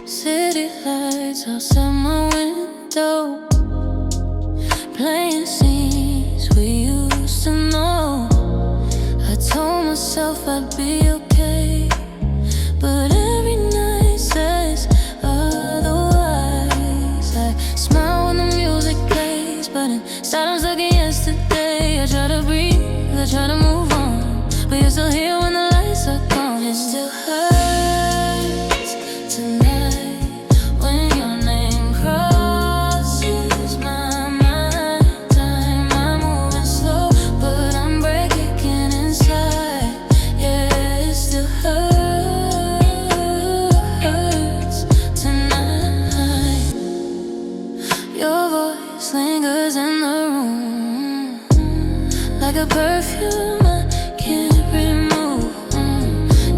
City lights outside my window, playing scenes we used to know. I told myself I'd be okay, but every night says otherwise. I smile when the music plays, but inside I'm stuck in yesterday. I try to breathe, I try to move on, but you're still here when the lights are gone. It still hurts tonight when your name crosses my mind. Time I'm moving slow, but I'm breaking inside. Yeah, it still hurts tonight. Your voice lingers in the room like a perfume I can't remove.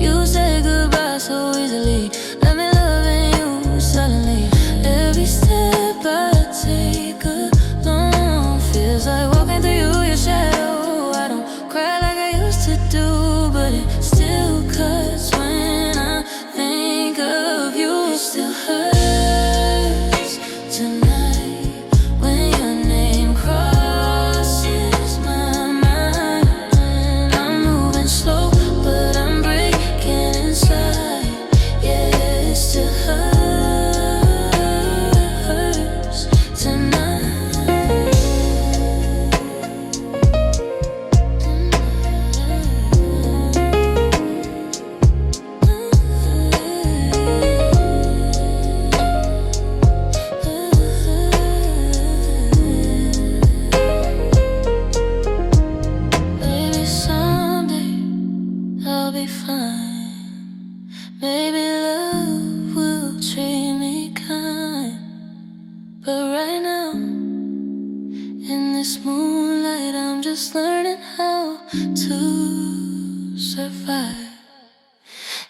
You said goodbye so easily, let me loving you suddenly. Every step I take alone feels like walking through your shadow. I don't cry like I used to do, but it still cuts when I think of you. It still hurts tonight when your name crosses my mind. I'm moving slow, but I'm breaking inside. Yeah, it still hurts tonight. Maybe someday I'll be fine. Maybe love will treat me kind. But right now, in this moonlight, I'm just learning how to survive.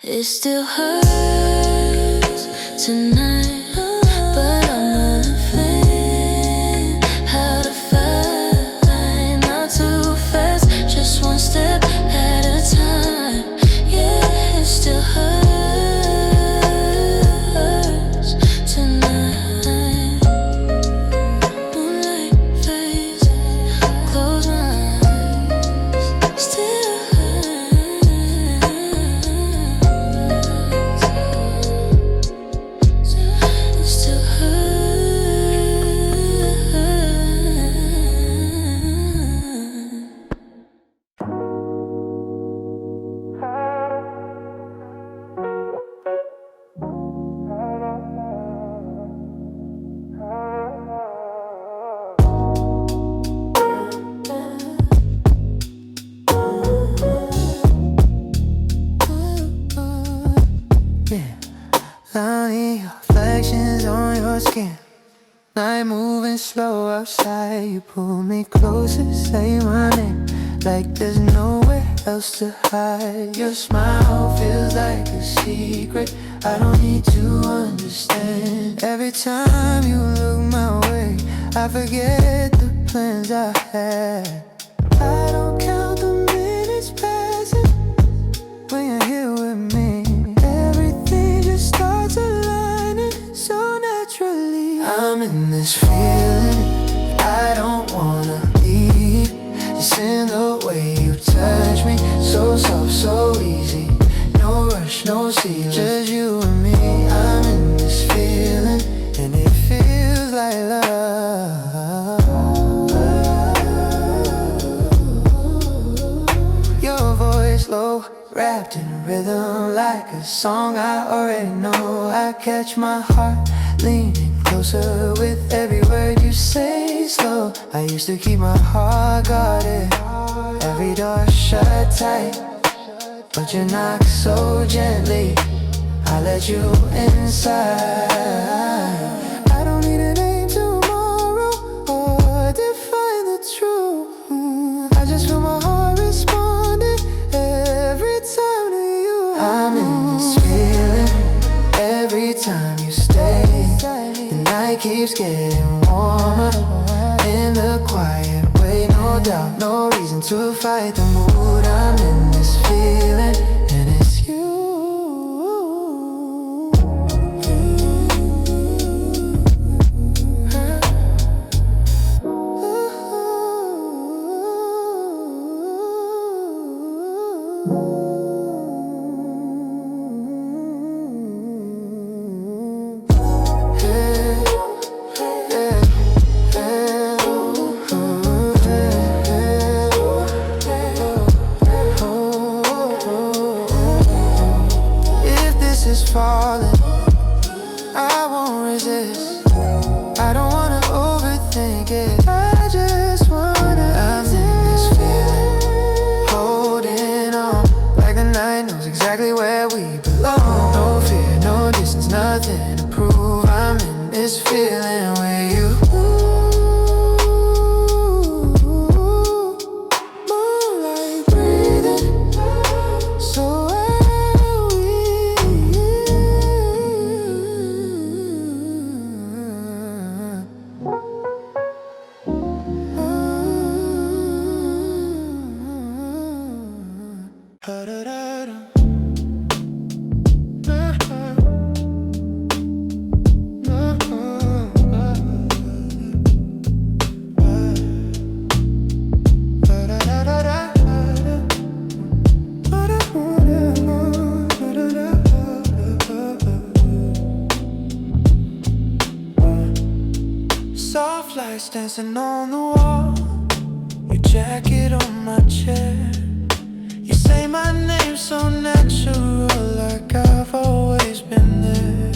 It still hurts tonight, but I'm learning how to fight. Not too fast, just one step at a time. Yeah, it still hurts tonight. Moonlight fades, close my eyes, still hurts. It still Yeah, lonely reflections on your skin. Night moving slow outside. You pull me closer, say my name like there's nowhere else to hide. Your smile feels like a secret I don't need to understand. Every time you look my way, I forget the plans I had. I don't count the minutes passing when you're here with me. Everything just starts aligning so naturally. I'm in this feeling I don't wanna leave. Just in the way you touch me, so soft, so easy. No rush, no ceiling, just you and me. I'm in this feeling, and it feels like love. Your voice low, wrapped in rhythm like a song I already know. I catch my heart leaning closer with every word you say slow. I used to keep my heart guarded, every door shut tight, but you knock so gently, I let you inside. I don't need a name tomorrow or define the truth. I just feel my heart responding every time to you. I'm in this feeling every time you stay. The night keeps getting warmer in the quiet way. No doubt, no reason to fight the mood. I'm in this If this is falling, I won't resist. I don't wanna overthink it. I just wanna. I'm in this feeling, holding on, like the night knows exactly where we belong. No fear, no distance, nothing to prove. I'm in this feeling with you. Moonlight breathing, so are we. Soft lights dancing on the wall, your jacket on my chair. You say my name so natural, like I've always been there.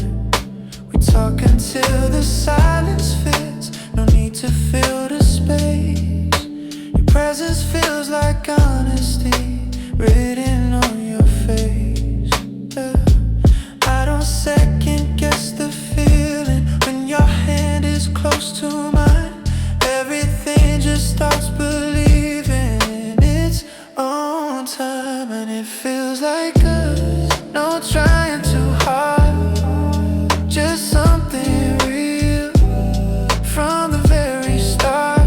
We talk until the silence fits, no need to fill the space. Your presence feels like honesty written on your face. I don't second guess the feeling when your hand is close to mine. Everything just starts believing in its own time, and it feels like us. No trying too hard, just something real from the very start.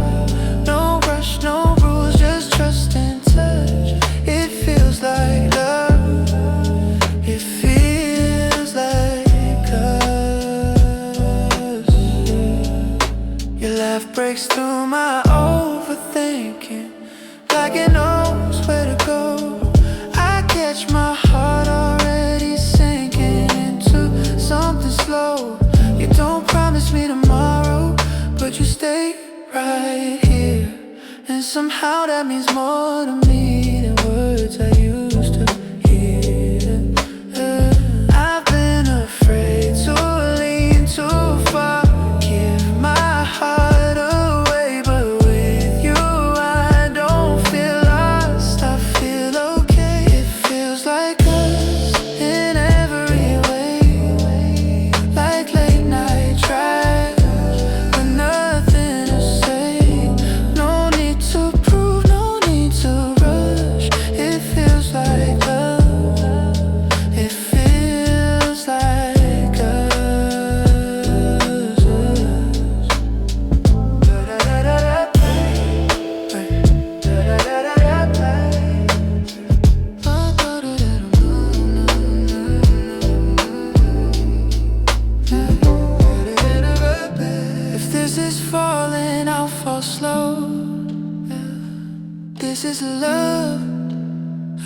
No rush, no rules, just trust and touch. It feels like love. It feels like us. Your laugh breaks through my overthinking, like it knows where to go. I catch my heart already sinking into something slow. You don't promise me tomorrow, but you stay right here. And somehow that means more to me than words I used to hear. I've been afraid to lean too far, give my heart away, but with you I don't feel lost, I feel okay. It feels like us in every way, like late night drives with nothing to say. No need to prove, no need to rush. It feels like love. It feels like us. If this is falling, I'll fall slow. This is love,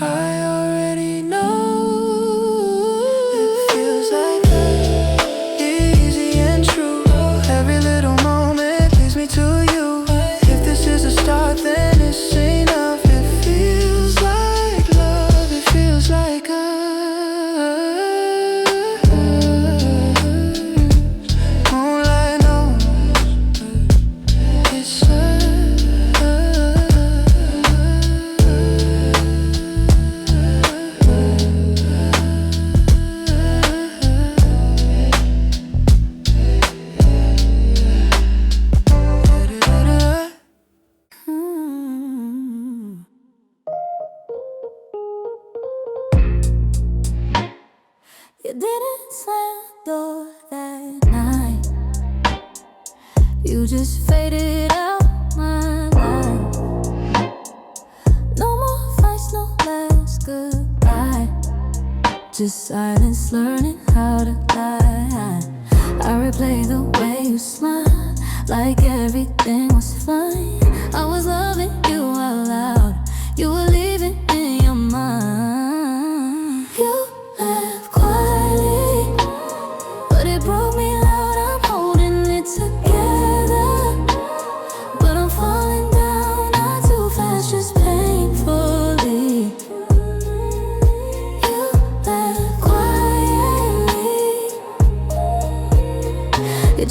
I already know. It feels like that, easy and true. Every little moment leads me to you. If this is a start, then it's enough. It feels like love, it feels like us. Moonlight knows it's us. You didn't slam the door that night. You just faded out my life. No more fights, no last goodbye. Just silence, learning how to lie. I replay the way you smile, like everything was fine. I was loving you out loud, you were leaving in your mind.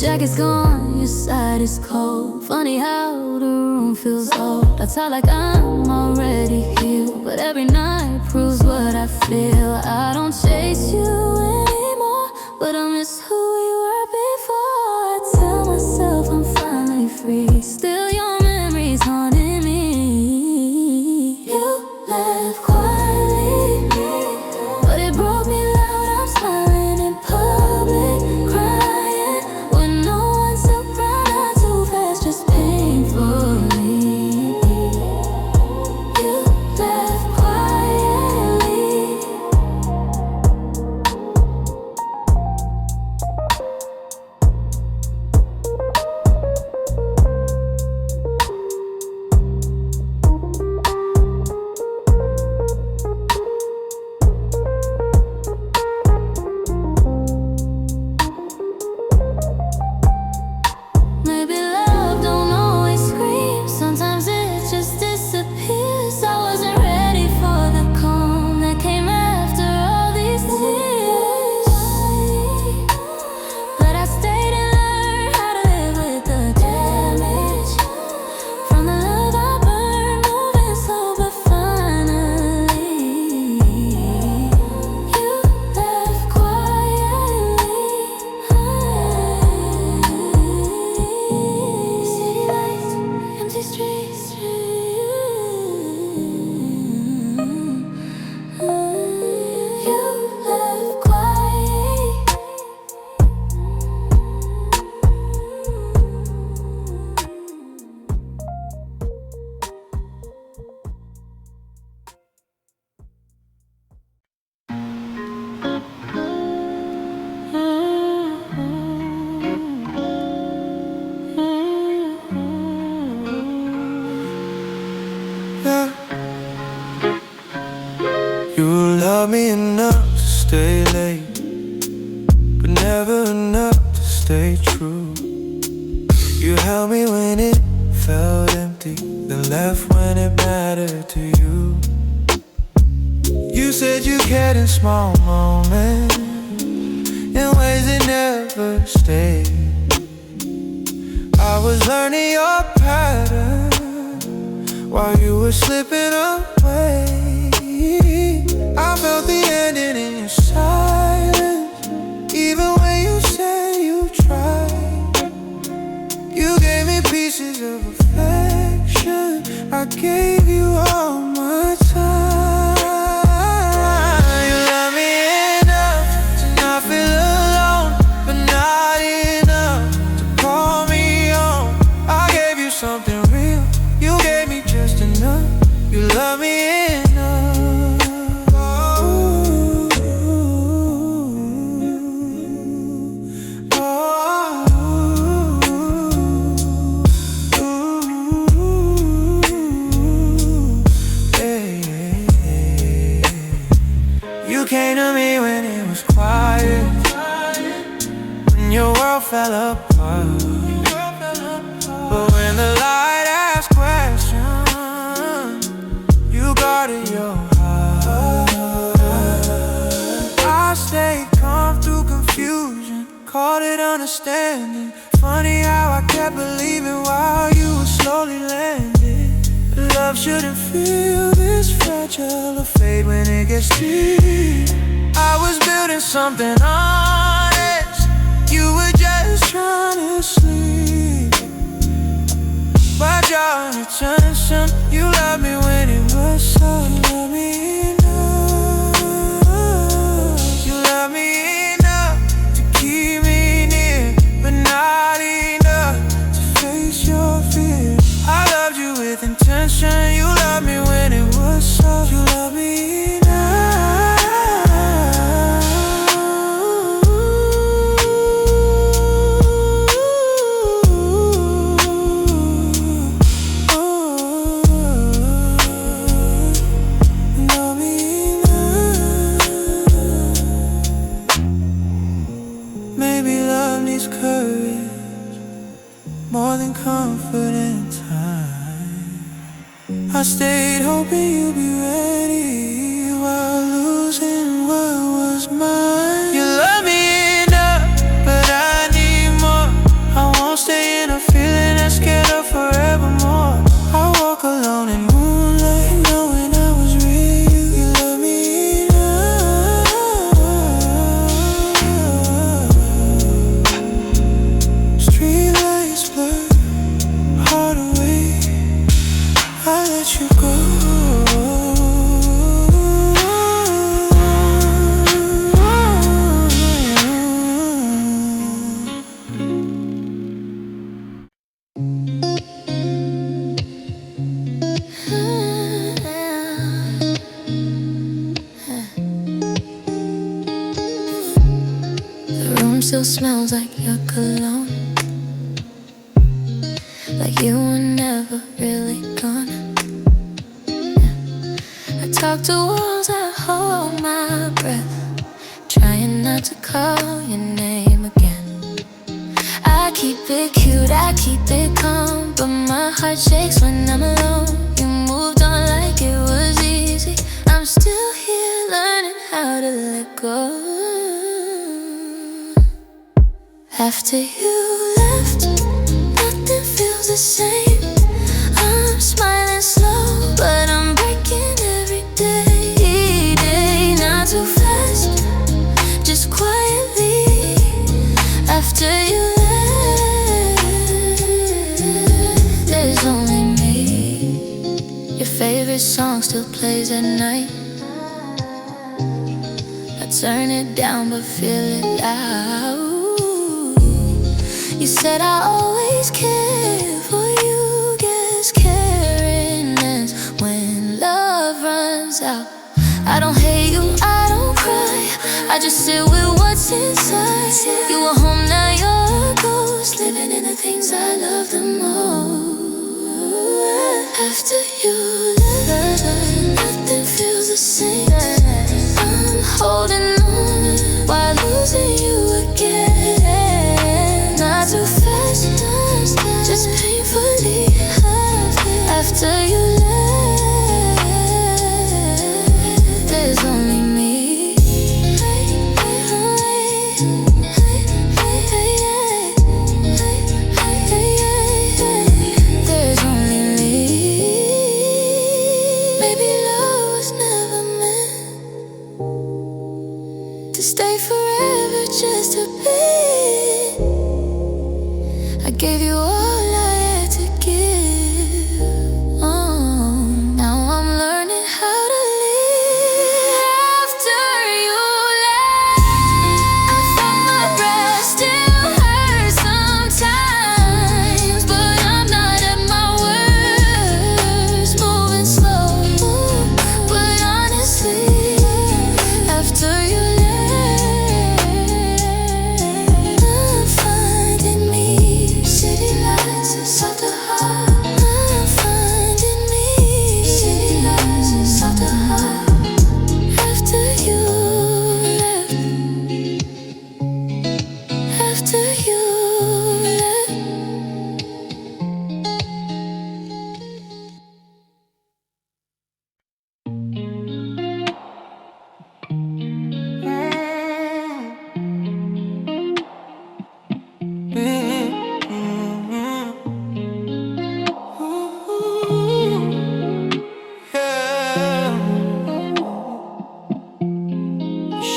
jacket's gone, your side is cold. Funny how the room feels old. I talk like I'm already healed, but every night proves what I feel. I don't chase you anymore, but I miss who we were before. I tell myself I'm finally free, still your memories haunting me. You left quietly, but it broke me loud. I'm smiling in public, crying when no one's around. Not too fast, just painfully. You left quietly. Maybe love don't always scream, sometimes it just disappears. I wasn't ready for the calm that came after all these tears, but I stayed and learned how to live with the damage from the love I burned, moving slow but finally. You left quietly. City lights, empty streets. You left quiet. Yeah. You love me enough to stay late, but never enough to stay true. You held me when it felt empty, then left when it mattered to you. You said you cared in small moments, in ways that never stayed. I was learning your pattern while you were slipping away. I felt the ending in your silence, even when you said you tried. You gave me pieces of affection, I gave you all my time. You love me enough to not feel alone, but not enough to call me home. I gave you something real, you gave me just enough. You love me enough. You came to me when it was quiet, when your world fell apart. But when the light asked questions, you guarded your heart. I stayed calm through confusion, called it understanding. Funny how I kept believing while you were slowly landing. Love shouldn't feel this fragile or fade when it gets deep. I was building something honest, you were just trying to sleep. But your attention, you loved me when it was so. You love me enough. You love me enough to keep me near, but not enough to face your fear. I loved you with intention, you loved me when it was so. You love me enough. Maybe love needs courage more than comfort and time. I stayed hoping you'd be ready while losing what was mine. You love me enough, but I need more. still smells like your cologne, like you were never really gone. I talk to walls, I hold my breath, trying not to call your name again. I keep it cute, I keep it calm, but my heart shakes when I'm alone. You moved on like it was easy. I'm still here learning how to let go. After you left, nothing feels the same. I'm smiling slow, but I'm breaking every day. Not too fast, just quietly. After you left, there's only me. Your favorite song still plays at night. I turn it down but feel it loud. You said I always care for you. Guess caring ends when love runs out. I don't hate you, I don't cry, I just sit with what's inside. You were home, now you're a ghost, living in the things I love the most. After you left, nothing feels the same. I'm holding on while losing you again. Not too fast, just painfully. After you left, there's only me. There's only me. Maybe love was never meant to stay forever, just a bit. I gave you all I had to give. Now I'm learning how to live. After you left, I felt my breath still hurt sometimes, but I'm not at my worst. Moving slow, but honestly, after you left, I'm finding me. City lights inside the heart. I'm finding me. City lights inside the heart. After you left, after you left.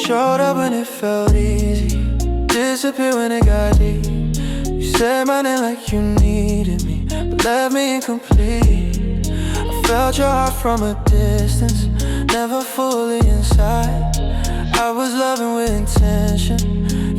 Showed up when it felt easy, disappeared when it got deep. You said my name like you needed me, but left me incomplete. I felt your heart from a distance, never fully inside. I was loving with intention,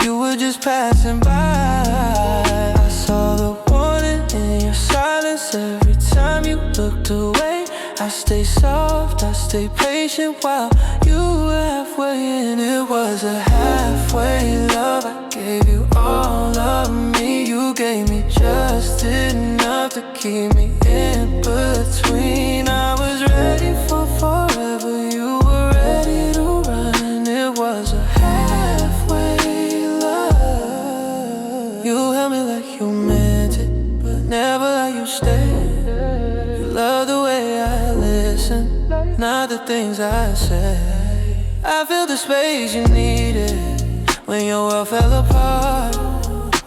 you were just passing by. I saw the warning in your silence every time you looked away. I stay soft, I stay patient while you were halfway in. It was a halfway love, I gave you all of me. You gave me just enough to keep me in between. I was ready for forever, you were ready to run. It was a halfway love. You held me like you meant it, but never like you stayed. You love the way I listen, not the things I say. I feel the space you needed when your world fell apart,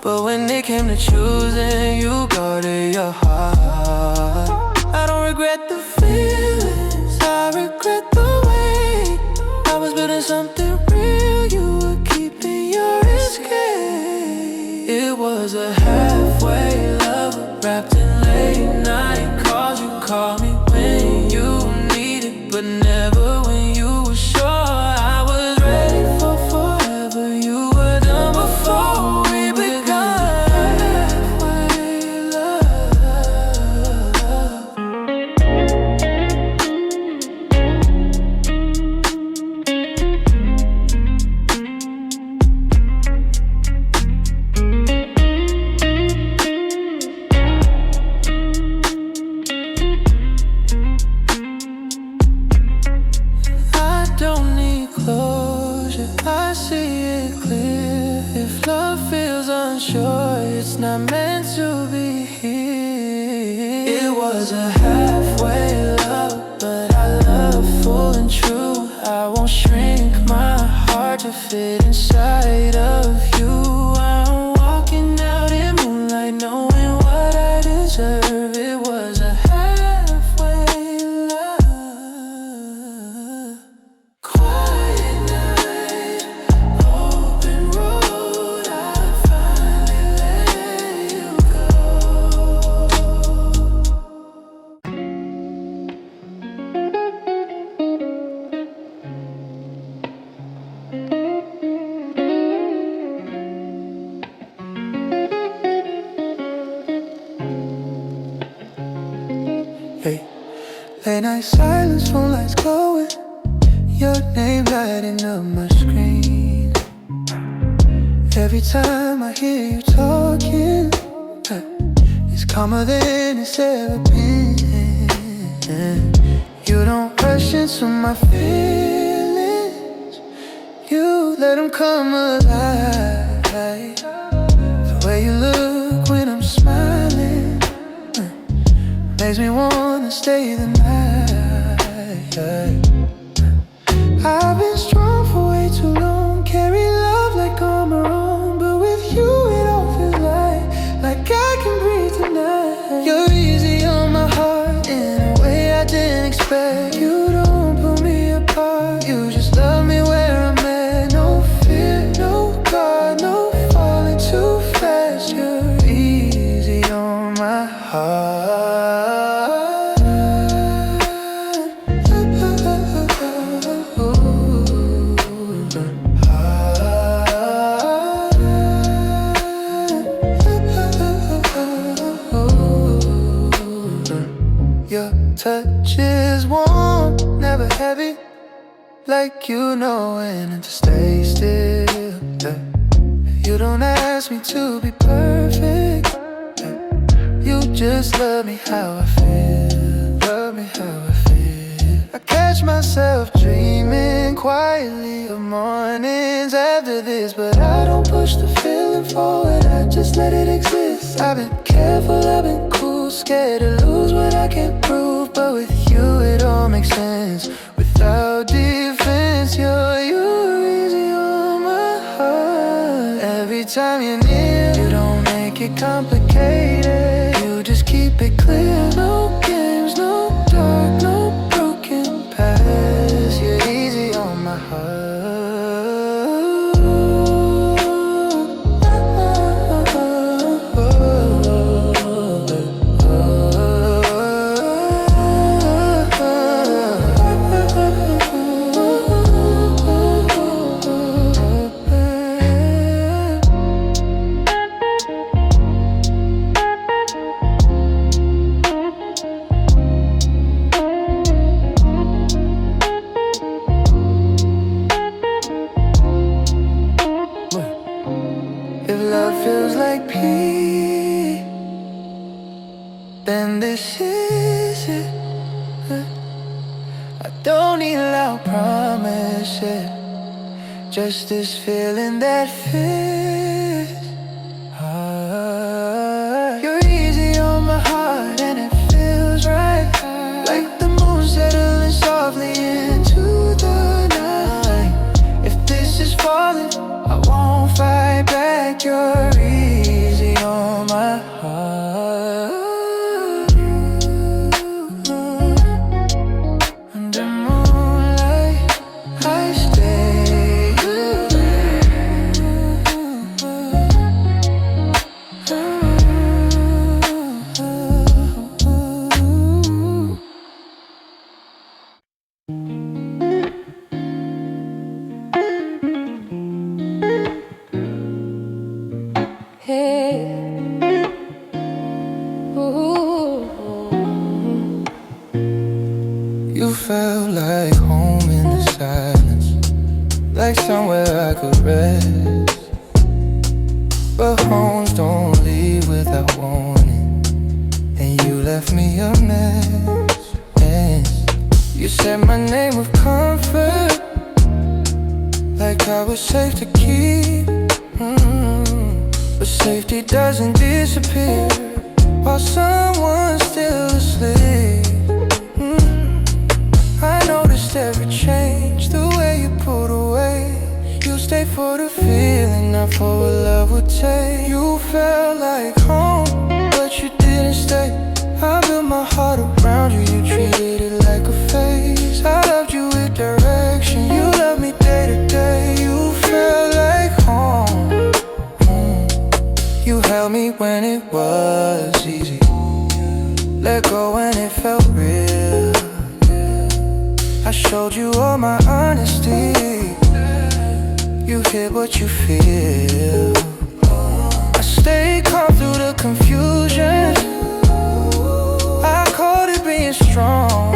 but when it came to choosing, you guarded your heart. I don't regret the feelings, I regret the way I was building something real, you were keeping your escape. It was a halfway love wrapped in late night calls. You called me when you needed, but never when you were sure. I was ready for forever, you were done before we begun. Halfway love. sure it's not meant to be here. It was a halfway love, but our love full and true. I won't shrink my heart to fit inside of you. I'm walking out in moonlight knowing what I deserve. It was a halfway love. Quiet night, open road, I finally let you go. Hey, late night silence, phone lights glowing, your name lighting up my screen. Every time I hear you talking, it's calmer than it's ever been. You don't rush into my feelings, you let them come alive. The way you look when I'm smiling makes me wanna stay the night. I've been strong for way too long, carry love like on my own, but with you it all feels like I can breathe tonight. You're easy on my heart in a way I didn't expect. You don't pull me apart, you just love me where I'm at. No fear, no guard, no falling too fast. You're easy on my heart. Your touch is warm, never heavy, like you know when to stay still. You don't ask me to be perfect, you just love me how I feel, love me how I feel. I catch myself dreaming quietly of mornings after this, but I don't push the feeling forward, I just let it exist. I've been careful, I've been cool, scared to lose what I can't prove, but with you it all makes sense. Without defense, you're easy on my heart. Every time you're near, you don't make it complicated, you just keep it clear. No games, no dark, no broken past. You're easy on my heart. If love feels like peace, then this is it. I don't need loud promises, just this feeling that fits. You're easy on my heart and it feels right, like the moon settling softly into the night. If this is falling, I won't fight back. You're easy on my heart. Under moonlight, I stay. Hey, ooh. You felt like home in the silence, like somewhere I could rest. But homes don't leave without warning, and you left me a mess. You said my name with comfort, like I was safe to keep. But safety doesn't disappear while someone's still asleep. I noticed every change, the way you pulled away. You stayed for the feeling, not for what love would take. You felt like home, but you didn't stay. I built my heart around you, you treated it like a phase. I loved you with direction, you loved me day to day. You felt like home. You held me when it was easy, let go when it felt real. I showed you all my honesty, you hid what you feel. I stayed calm through the confusion, I called it being strong.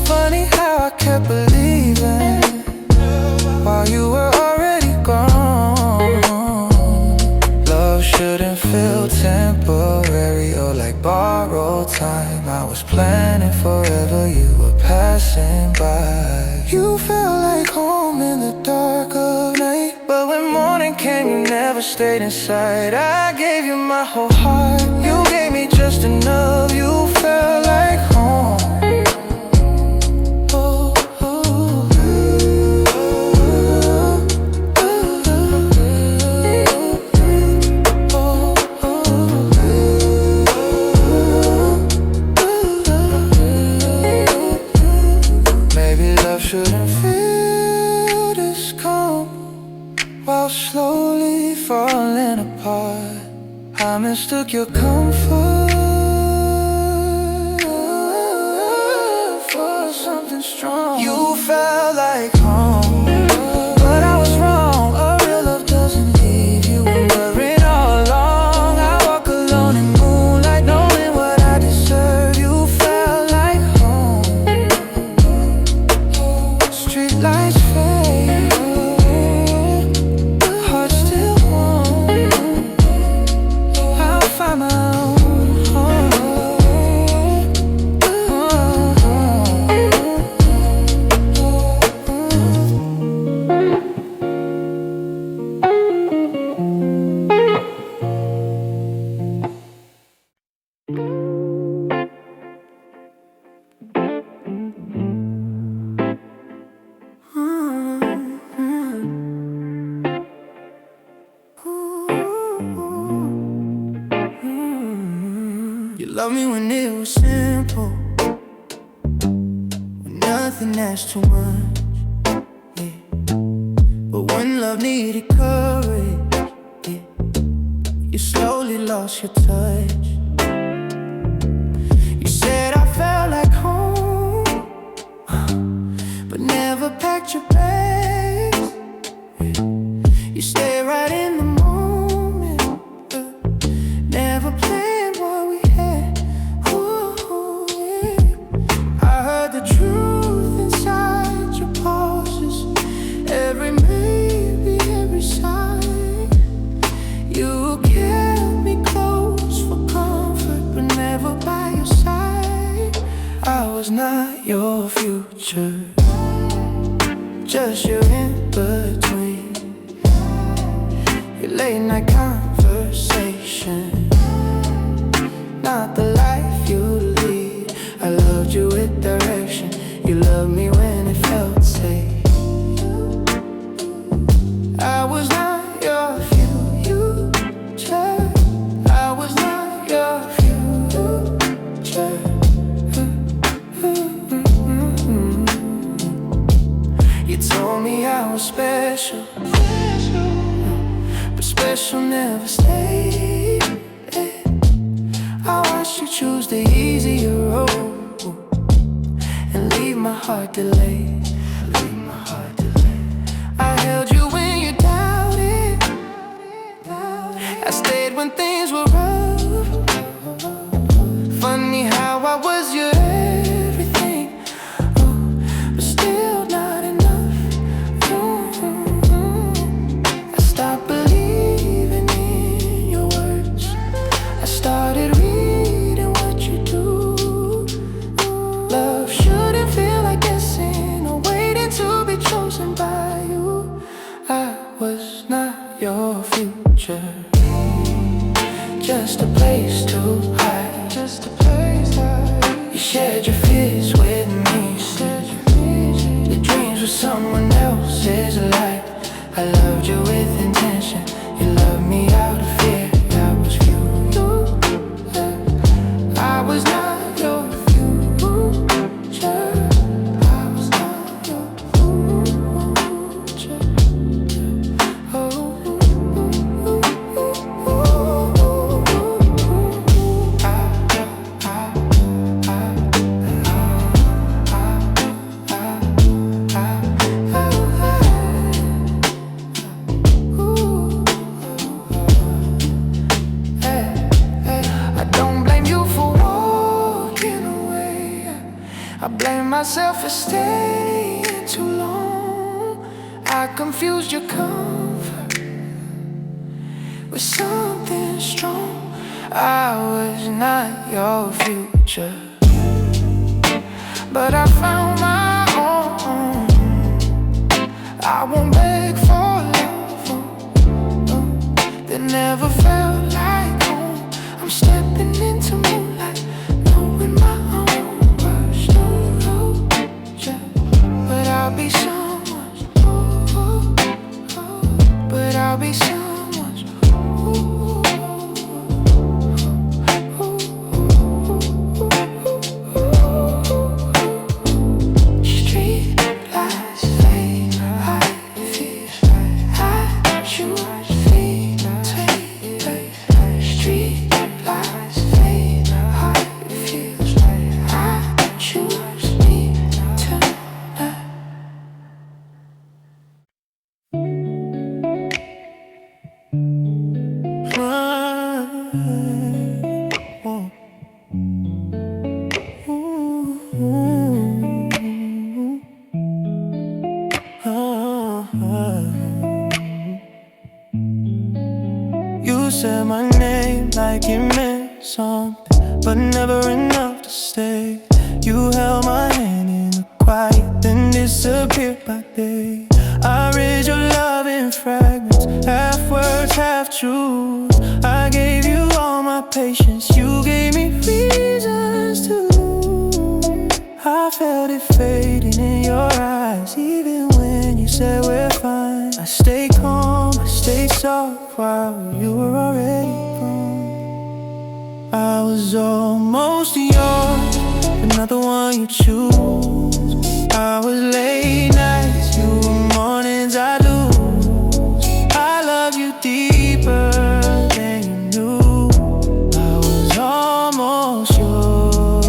Funny how I kept believing while you were already gone. Love shouldn't feel temporary or like borrowed time. I was planning forever, you were passing by. You felt like home in the dark of night, but when morning came you never stayed inside. I gave you my whole heart, you gave me just enough. You felt like home. Shouldn't feel this calm while slowly falling apart. I mistook your comfort for something strong. You felt like home, but I was wrong. A real love doesn't leave you wondering all along. I walk alone in moonlight knowing what I deserve. You felt like home. Lights fade, heart still warm. I'll find my own home. Love me when it was simple, when nothing asked too much, yeah. But when love needed courage, yeah, you slowly lost your touch. You said I felt like home, but never packed your bags, yeah. You stayed right in the moment, never planned what we had. The truth inside your pauses, every maybe, every sigh. You kept me close for comfort, but never by your side. I was not your future, just your in-between. Your late night conversation, not the life you lead. I loved you with direction, you loved me when it felt safe. I was not your future, I was not your future. You told me I was special, but special never stayed. I watched you choose the easier road and leave my heart delayed. I held you when you doubted, I stayed when things were rough. Funny how I was your everything, but still not enough. I stopped believing in your words, I started reading what you do. Love shouldn't feel like guessing or someone else's life. I loved you with intention. You loved me out of fear. I was future. I was not your future. I was not your future. I blame myself for staying too long. I confused your comfort with something strong. I was not your future, but I found my own. I won't beg for love that never felt like home. I'm stepping into moonlight, knowing my own worst future. But I'll be someone's, but I'll be someone's. Street lights fade, I feel I choose fade, take. Street lights fade, I feel I choose me tonight. You said my name like it meant something, but never enough to stay. You held my hand in the quiet, then disappeared by day. I read your love in fragments, half words, half truths. I gave you all my patience, you gave me reasons to lose. I felt it fading in your eyes, even when you said we're fine. I stayed calm, I stayed soft while you were already gone. I was almost yours, but not the one you choose. I was late nights, you were mornings I'd lose. I love you deeper than you knew. I was almost yours.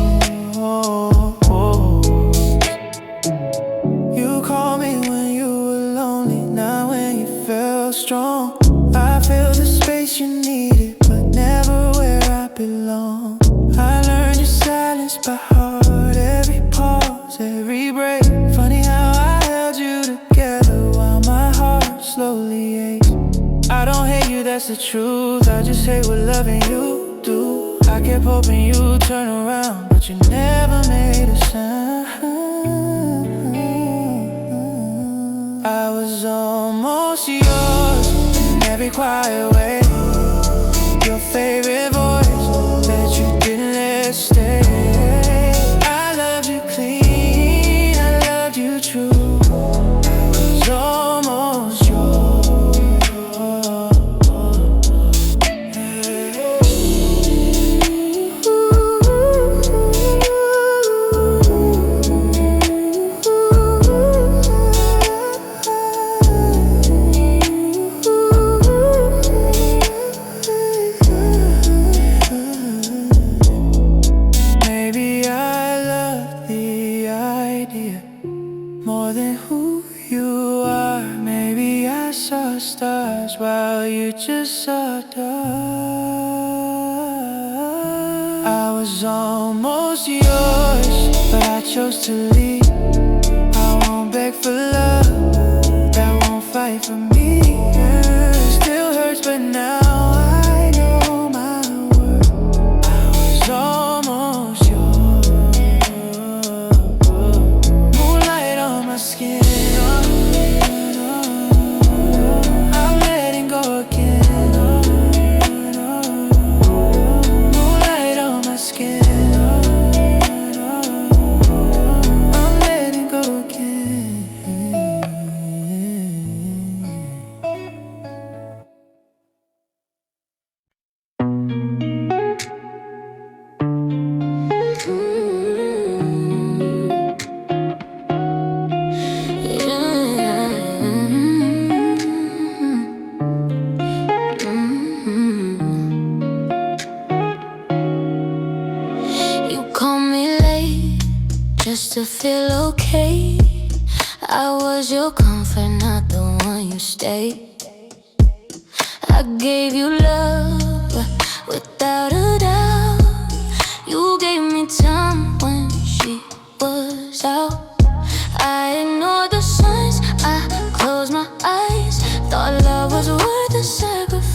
You called me when you were lonely, not when you felt strong. I feel the space you needed, but never where I belong. I learned your silence by heart, every pause, every break. Funny how I held you together while my heart slowly aches. I don't hate you, that's the truth. I just hate what loving you do. I kept hoping you'd turn around, but you never made a sound. I was almost yours in every quiet way. Your favorite voice that you didn't let stay. I loved you clean, I loved you true. I was almost yours. Maybe I love the idea more than who you are. Maybe I saw stars while you just saw dark. I was almost yours, but I chose to leave. I won't beg for love that won't fight for me. It still hurts, but now I know my worth. I was almost yours. Moonlight on my skin. I'm letting go again. Moonlight on my skin. I was your comfort, not the one you stayed. I gave you love without a doubt. You gave me time when she was out. I ignored the signs, I closed my eyes. Thought love was worth the sacrifice.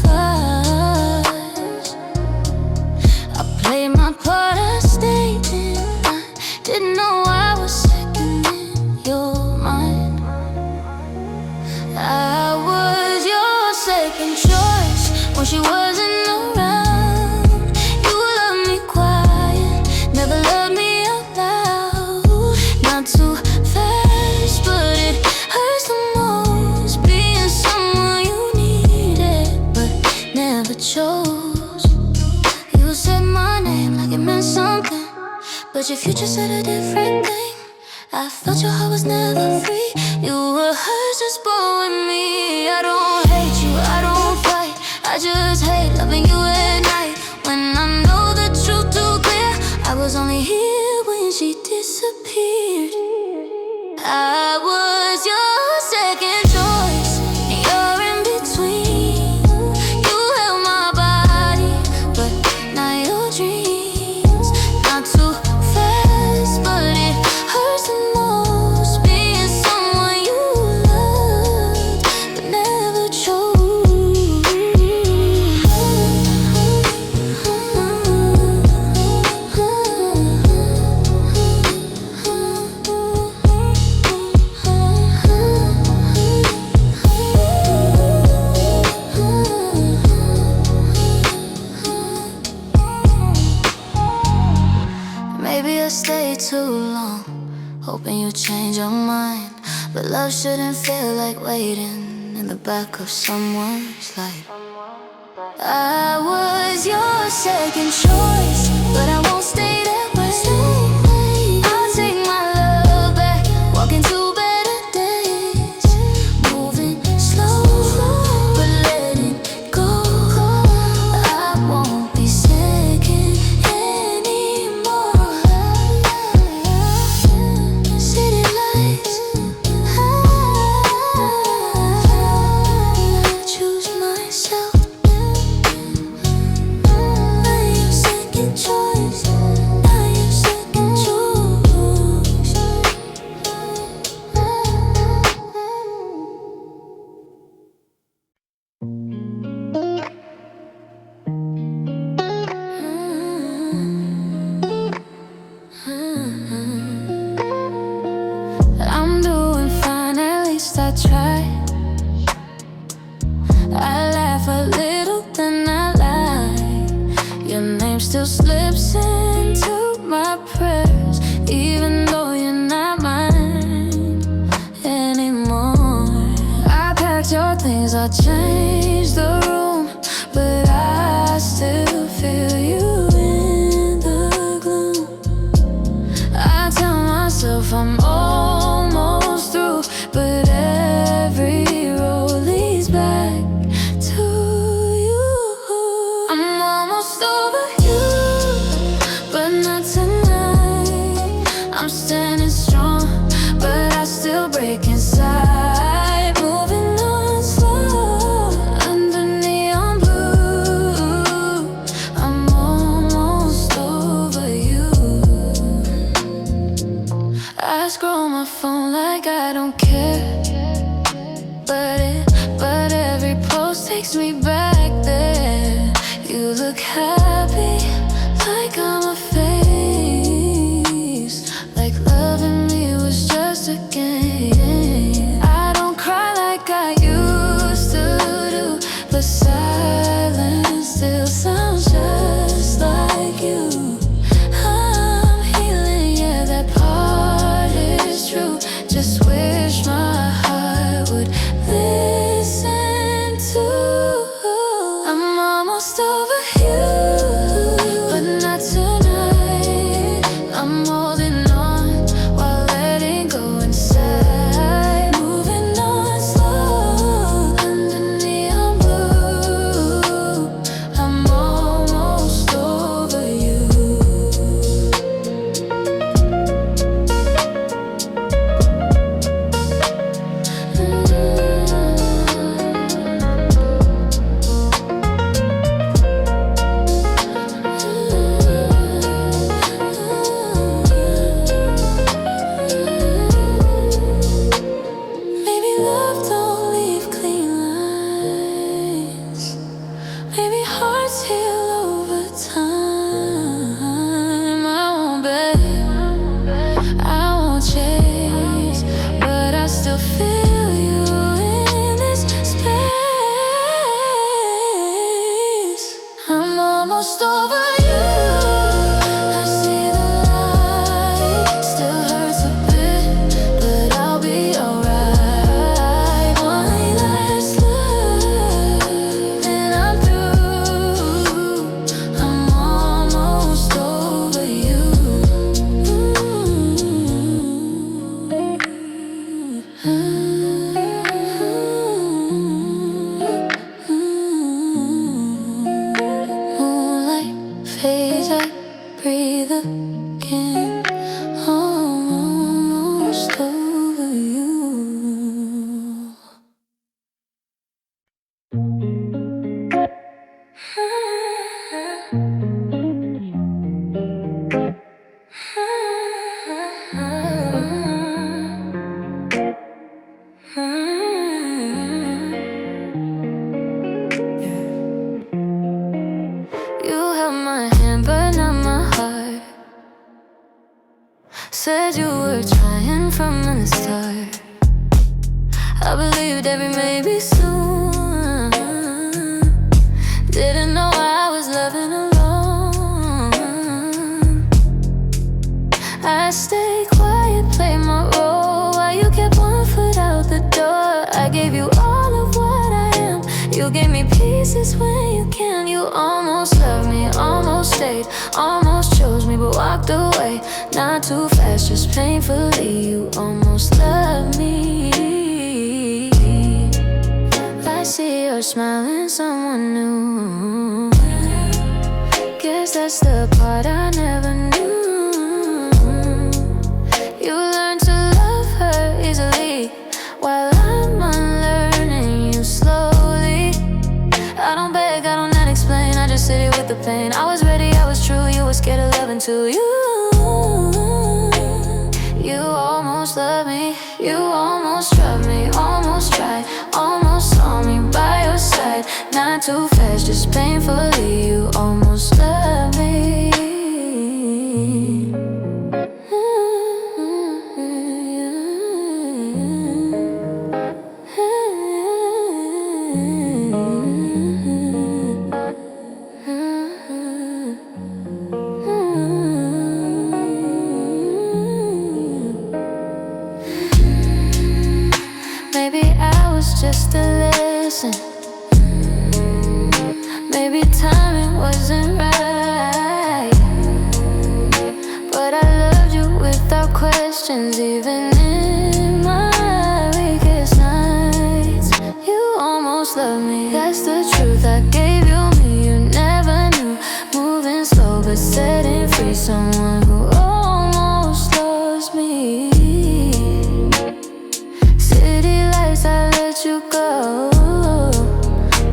I played my part, I stayed in line. Didn't know I was second in your mind. I was your second choice when she wasn't around. You loved me quiet, never loved me out loud. Not too fast, but it hurts the most. Being someone you needed, but never chose. You said my name like it meant something, but your future said a different thing. I felt your heart was never free. You were hers, just born with me. I don't hate you, I don't fight. I just hate loving you at night. When I know the truth too clear, I was only here when she disappeared. I was your second choice, and you're in between. You held my body, but not your dreams. Not too fast, but it hurts the most. Being someone you loved, but never chose. Maybe I stayed too long, hoping you change your mind. But love shouldn't feel like waiting in the back of someone's life. I was your second choice, but I won't stay that way. I'll take my love back, walk into better days. Moving slow, but letting go. I won't be second anymore. City lights, I choose myself. Now your second choice, now your second choice. I'm doing fine, at least I tried. I laugh a little, then I lie. Your name still slips into my prayers, even though you're not mine anymore. I packed your things, I changed the room, but I still feel you in the gloom. I tell myself I'm almost through, but every road leads back to you. I'm almost over you, but not tonight. I'm standing strong, but I still break inside. Moving on slow under neon blue. I'm almost over you. I scroll my phone like I don't care, but every post takes me back there. You look happy, like I'm a face, like loving me was just a game. I don't cry like I used to do, but silence still sounds just like you. I'm healing, yeah, that part is true. Just wish my heart would listen to love don't leave clean lines. Maybe hearts heal over time. I won't beg, I won't chase, but I still feel you in this space. I'm almost over you. I see the light, still hurts a bit, but I'll be alright. One last look, and I'm through. I'm almost over you. Moonlight fades, I breathe again. Almost over you. You held my hand, but not my heart. Said you were trying from the start. I believed every maybe soon. Didn't know I was loving alone. I stayed quiet, played my role while you kept one foot out the door. I gave you all of what I am. You gave me pieces when you can. You almost loved me, almost stayed, almost chose me, but walked away. Not too fast, just painfully. You almost loved me. I see you're smiling, someone new. Guess that's the part I never knew. You learned to love her easily, while I'm unlearning you slowly. I don't beg, I don't not explain, I just sit here with the pain. I was ready, I was true, you were scared of loving too. You almost loved me, you almost dropped me, almost tried, almost saw me by your side. Not too fast, just painfully, you almost loved me. Maybe I was just a lesson. Maybe timing wasn't right, but I loved you without questions, even in my weakest nights. You almost loved me, that's the truth. I gave you me, you never knew. Moving slow but setting free, someone who almost loves me. City lights, I let you go.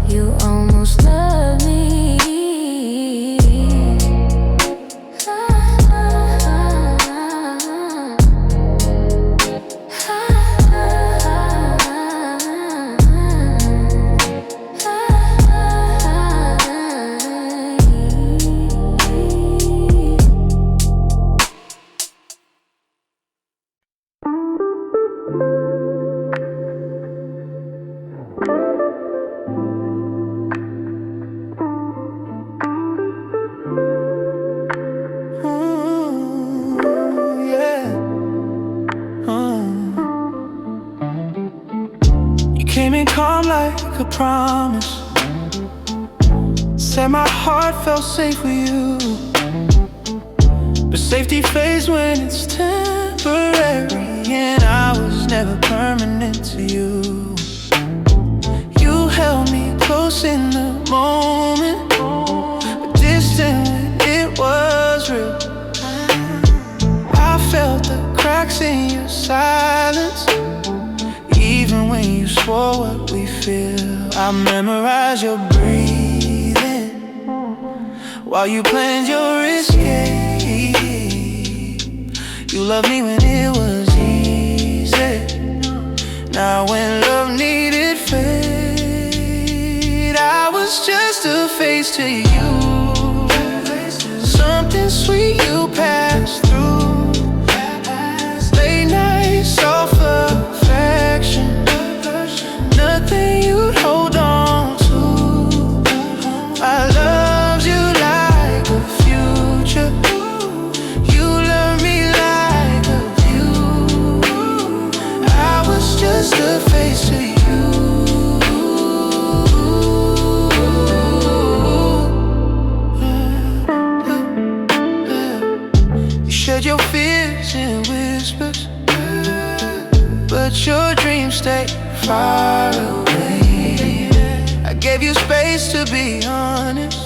You almost love me. Came in calm like a promise. Said my heart felt safe with you, but safety fades when it's temporary, and I was never permanent to you. You held me close in the moment, but distant when it was real. I felt the cracks in your silence, even when you swore what we feel. I memorized your breathing while you planned your escape. You loved me when it was easy. Now when love face to you. Something sweet you pass through. Late night, soft affection. Nothing you'd hold on to. I love you like a future. You love me like a view. I was just a face to you. Your fears in whispers, but your dreams stay far away. I gave you space to be honest.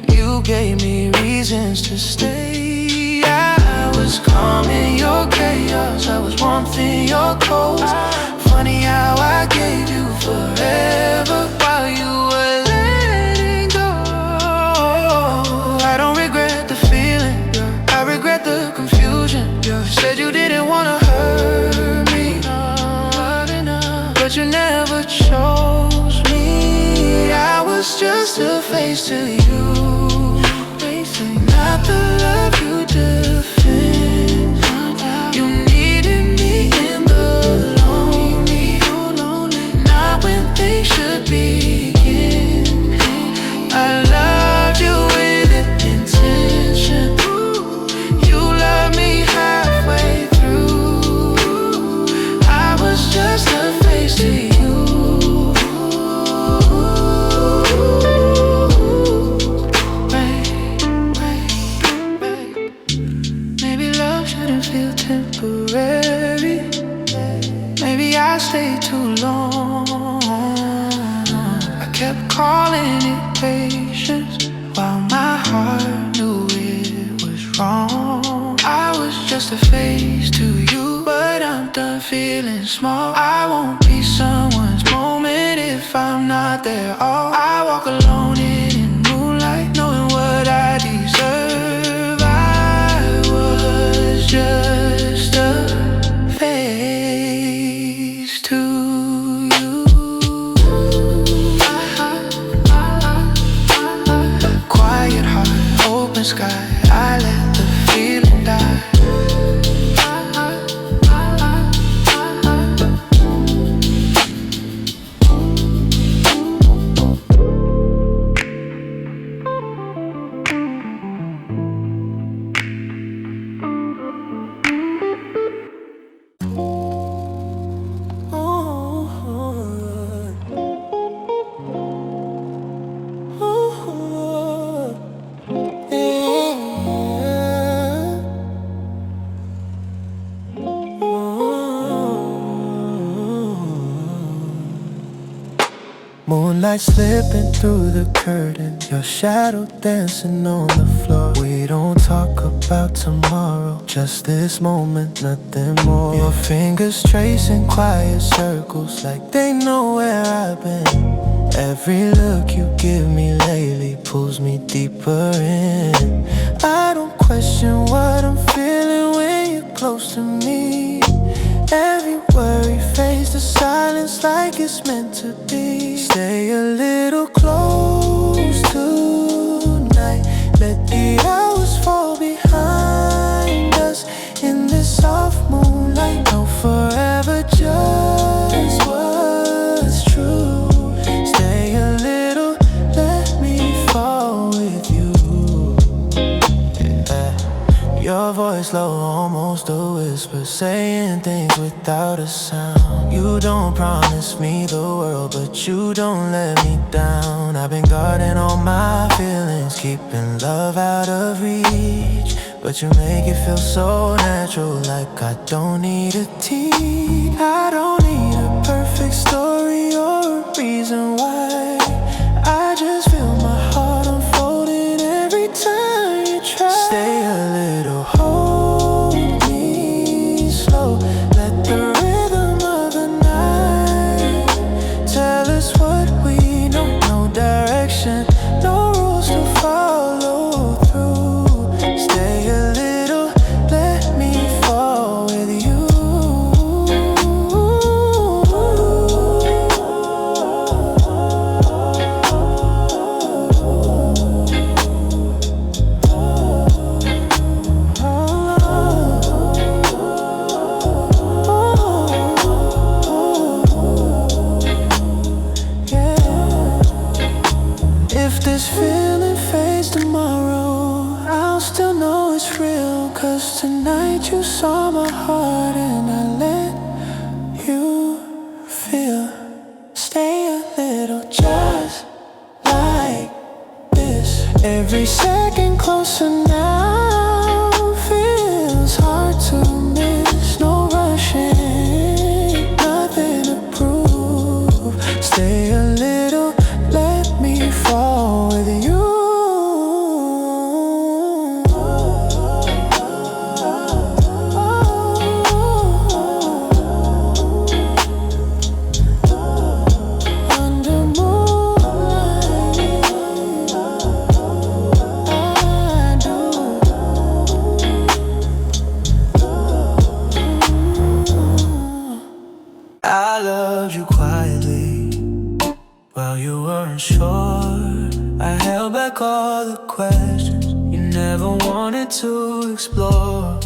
You gave me reasons to stay. I was calm in your chaos, I was warmth in your cold. Funny how I gave you forever while you were letting go. I don't regret the feeling, I regret the confusion. You said you didn't wanna hurt me, but you never chose me. I was just a face to you, not the love you defend. You needed me in the lonely, not when things should begin. I loved you with intention. Me halfway through. I was just a face to you. Maybe love shouldn't feel temporary. Maybe I stayed too long. I kept calling it patience while my heart knew it was wrong. I was just a face to you, but I'm done feeling small. I won't be someone's moment if I'm not there. Oh, I walk alone in moonlight, knowing what I deserve. I was just a face to you. Quiet heart, open sky, I let the feeling die. Moonlight slipping through the curtain, your shadow dancing on the floor. We don't talk about tomorrow, just this moment, nothing more. Your fingers tracing quiet circles like they know where I've been. Every look you give me lately pulls me deeper in. I don't question what I'm feeling when you're close to me. Every worry fades to silence like it's meant to be. Stay a little close tonight. Let the hours fall behind us in this soft moonlight. No forever, just what's true. Stay a little, let me fall with you. Your voice low, almost a whisper, saying things without a sound. You don't promise me the world, but you don't let me down. I've been guarding all my feelings, keeping love out of reach, but you make it feel so natural, like I don't need a teach. I don't need a perfect story or a reason why. I just feel my heart unfolding every time you try. Stay a little, hold me slow. Let the rhythm of the night tell us what we know. No direction, no rules to follow through. Stay a little, let me fall with you. saw my heart and I let you feel. Stay a little just like this. Every second closer now feels hard to miss. No rushing, nothing to prove. Stay a little, let me fall with you. I loved you quietly while you weren't sure. I held back all the questions you never wanted to explore.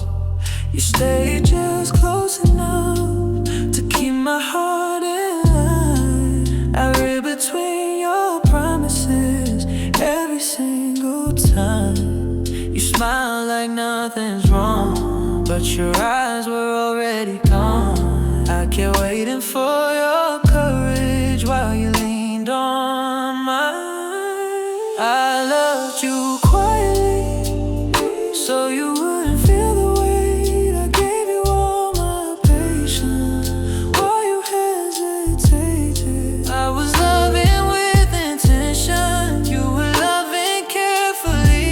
You stayed just close enough to keep my heart in line. I read between your promises every single time. You smile like nothing's wrong, but your eyes were already gone. I kept waiting for your courage while you leaned on mine. I loved you quietly so you wouldn't feel the weight. I gave you all my patience while you hesitated. I was loving with intention, you were loving carefully.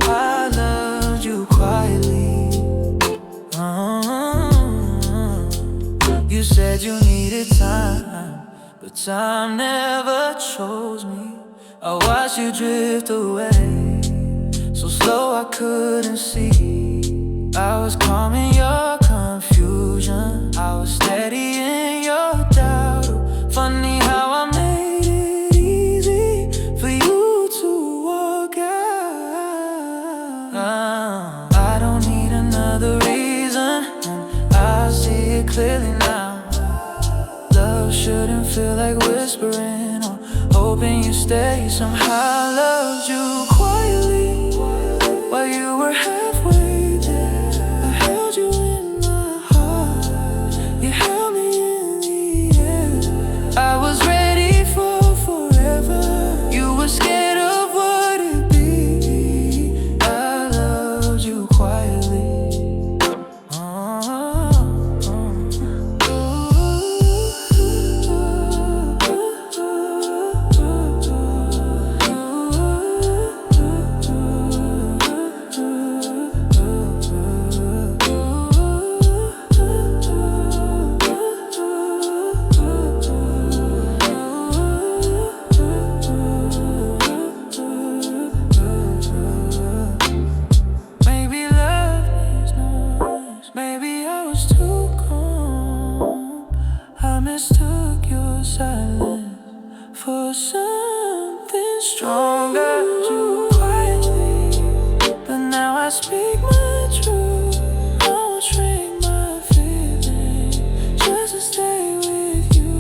I loved you quietly. You said you needed time, but time never chose me. I watched you drift away, so slow I couldn't see. I was calm in your confusion, I was steady in your doubt. Funny how I made it easy for you to walk out. I don't need another reason, I see it clearly now. Love shouldn't feel like whispering or hoping you stay. Somehow I loved you quietly while you were halfway there. I held you in my heart, you held me in the air. I was ready for forever, you were scared of what it'd be. I loved you quietly. Maybe I was too calm. I mistook your silence for something stronger. You quietly, but now I speak my truth. I won't shrink my feelings just to stay with you.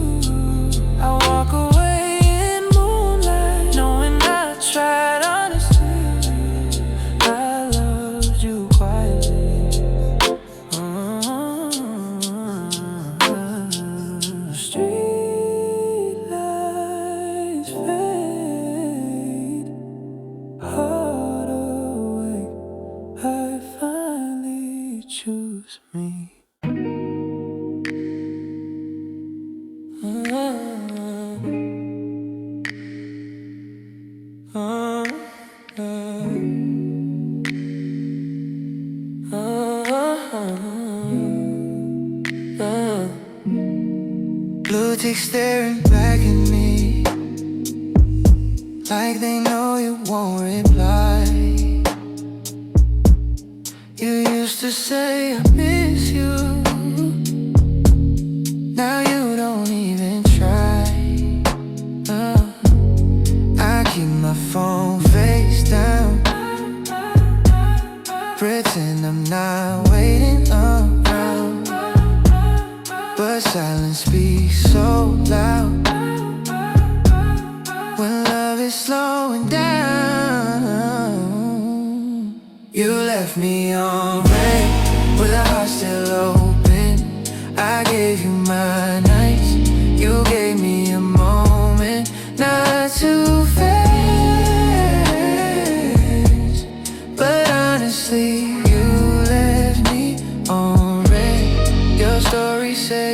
I walk away in moonlight, knowing I tried honestly. I loved you quietly. Streetlights fade, heart awake, I finally choose me. Blue tick staring back at me like they know you won't reply. You used to say I miss you, now you don't even try. I keep my phone face down, pretend I'm not waiting around, but silence speaks so loud when love is slowing down. You left me on red,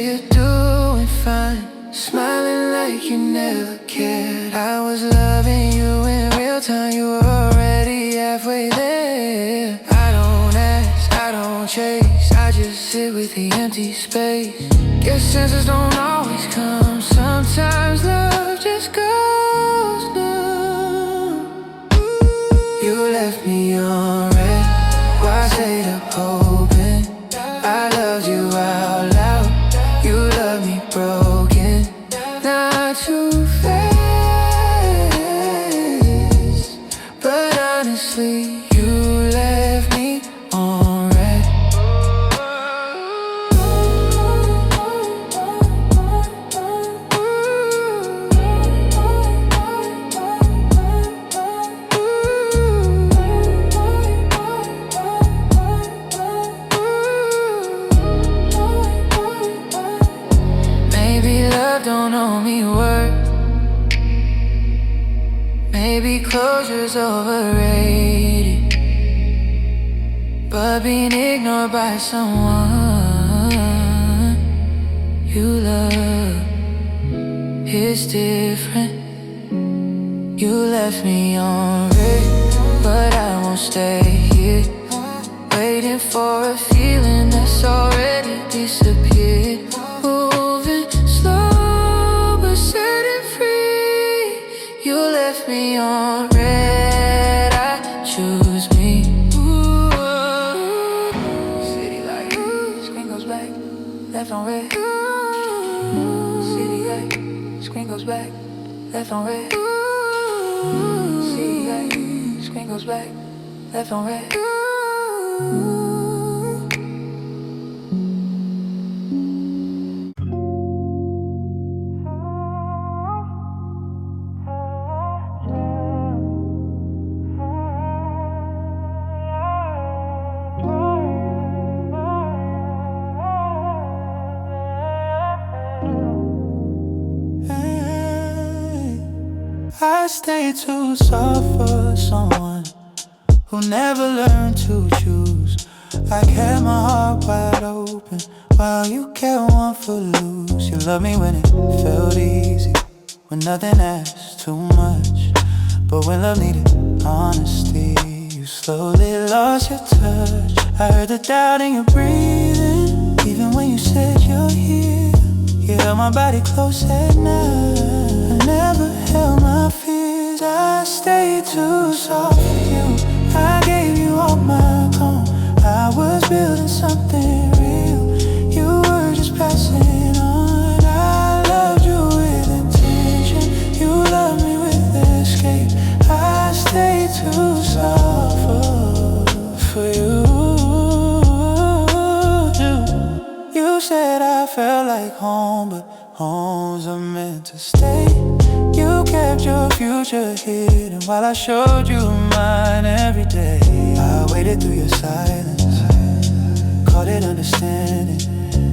you're doing fine, smiling like you never cared. I was loving you in real time, you were already halfway there. I don't ask, I don't chase, I just sit with the empty space. Guess answers don't always come, sometimes love just goes numb. You left me on red, why stayed up hoping I loved you out loud. You love me broken, not too fast. But honestly, you left me on red. Maybe love don't owe me worth. Maybe closure's overrated, but being ignored by someone you love is different. You left me on red, but I won't stay here, waiting for a feeling that's already disappeared. Moving slow but setting free. You left me on red, I choose me. Ooh. City light, screen goes black, left on red. City light, screen goes black, left on red. City light, screen goes black, left on red. I stay too soft for someone who never learned to choose. I kept my heart wide open while you kept one foot loose. You loved me when it felt easy, when nothing asked too much. But when love needed honesty, you slowly lost your touch. I heard the doubt in your breathing, even when you said you're here. You held my body close at night, I never held my fears. I stayed too soft for you, I gave you all my calm. I was building something real, you were just passing on. I loved you with intention, you loved me with escape. I stayed too soft for you. You said I felt like home, but homes are meant to stay. You kept your future hidden while I showed you mine every day. I waited through your silence, called it understanding.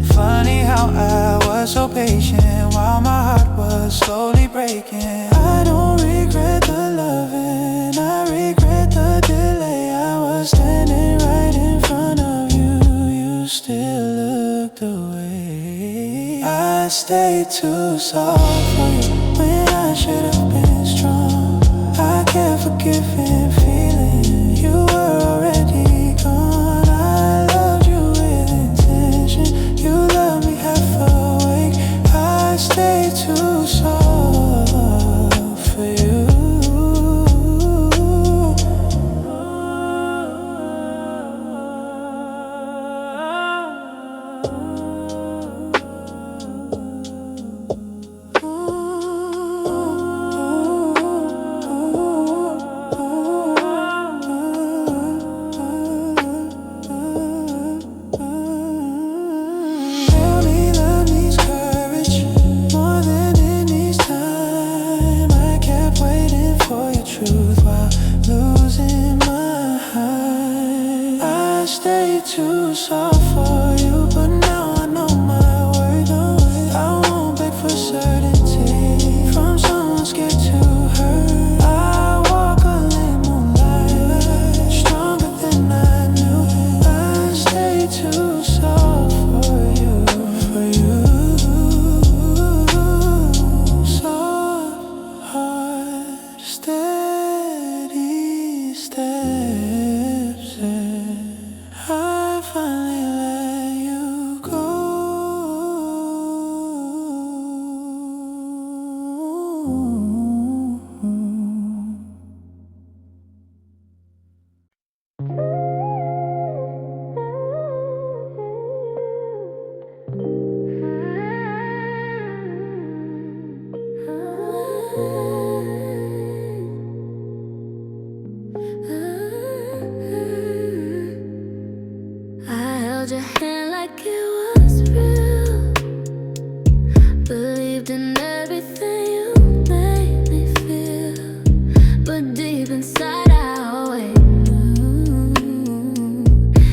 Funny how I was so patient while my heart was slowly breaking. I don't regret the loving, I regret the delay. I was standing right in front of you, you still looked away. I stayed too soft for you when I should have been strong. I kept forgiving, feeling you were already gone. I loved you with intention, you loved me half awake. I stayed too soft for you. believed in everything you made me feel, but deep inside I always knew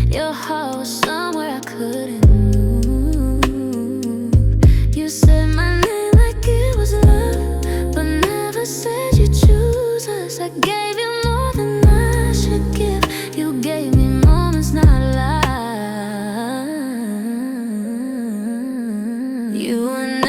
your heart was somewhere I couldn't move. You said my name like it was love, but never said you choose us. I gave you more than I should give. You gave me moments, not lies. You and